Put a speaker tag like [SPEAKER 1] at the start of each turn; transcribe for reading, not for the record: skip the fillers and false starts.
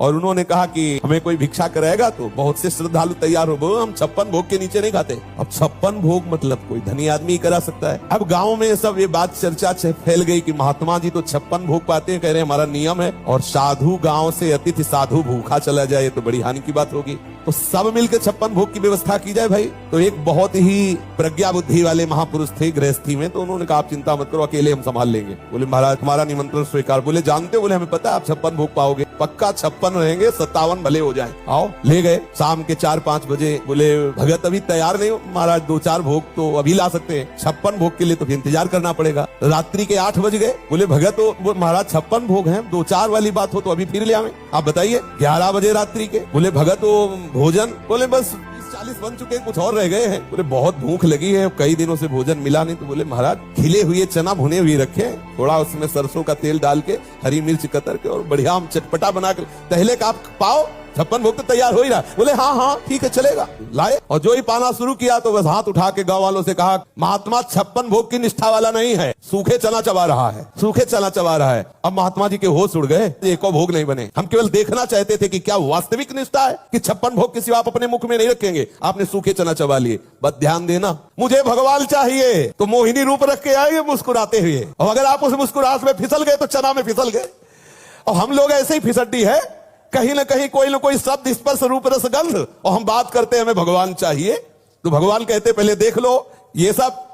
[SPEAKER 1] और उन्होंने कहा कि हमें कोई भिक्षा कराएगा, तो बहुत से श्रद्धालु तैयार हो गए, हम 56 भोग के नीचे नहीं खाते। अब 56 भोग मतलब कोई धनी आदमी ही करा सकता है। अब गाँव में सब ये बात चर्चा फैल गई कि महात्मा जी तो 56 भोग पाते हैं, कह रहे हमारा नियम है, और साधु गाँव से अतिथि साधु भूखा चला जाए तो बड़ी हानि की बात होगी, तो सब मिलकर 56 भोग की व्यवस्था की जाए भाई। तो एक बहुत ही प्रज्ञा बुद्धि वाले महापुरुष थे गृहस्थी में, तो उन्होंने कहा आप चिंता मत करो, अकेले हम संभाल लेंगे। बोले महाराज हमारा निमंत्रण स्वीकार। बोले जानते हो? बोले हमें पता है आप 56 भोग पाओगे, पक्का 56 रहेंगे, 57 भले हो जाए। आओ, ले गए। शाम के 4-5 बजे बोले भगत अभी तैयार नहीं हो महाराज, 2-4 भोग तो अभी ला सकते हैं, 56 भोग के लिए तो इंतजार करना पड़ेगा। रात्रि के 8 बज गए। बोले भगत तो महाराज 56 भोग हैं, 2-4 वाली बात हो तो अभी फिर ले आवे, आप बताइए। 11 बजे रात्रि के। बोले भगत तो भोजन? बोले बस 40 बन चुके हैं, कुछ और रह गए हैं। बोले बहुत भूख लगी है, कई दिनों से भोजन मिला नहीं। तो बोले महाराज खिले हुए चना भुने हुए रखे, थोड़ा उसमें सरसों का तेल डाल के, हरी मिर्च कतर के और बढ़िया हम चटपटा बना के पहले का आप पाओ, 56 भोग तो तैयार हो ही रहा। बोले हाँ हाँ ठीक है चलेगा। लाए और जो ही पाना शुरू किया तो बस हाथ उठा के गांव वालों से कहा महात्मा 56 भोग की निष्ठा वाला नहीं है, सूखे चना चबा रहा है, सूखे चना चबा रहा है। अब महात्मा जी के होश उड़ गए, एक और भोग नहीं बने। हम केवल देखना चाहते थे कि क्या वास्तविक निष्ठा है कि 56 भोग के सिवा आप अपने मुख में नहीं रखेंगे, आपने सूखे चना चबा लिए। बस ध्यान देना, मुझे भगवान चाहिए तो मोहिनी रूप रख के आएंगे मुस्कुराते हुए, और अगर आप उस मुस्कुराहट में फिसल गए तो चना में फिसल गए। और हम लोग ऐसे ही फिसड्डी है, कहीं ना कहीं कोई ना कोई शब्द स्पर्श रूप रस गंध, और हम बात करते हैं हमें भगवान चाहिए। तो भगवान कहते पहले देख लो ये सब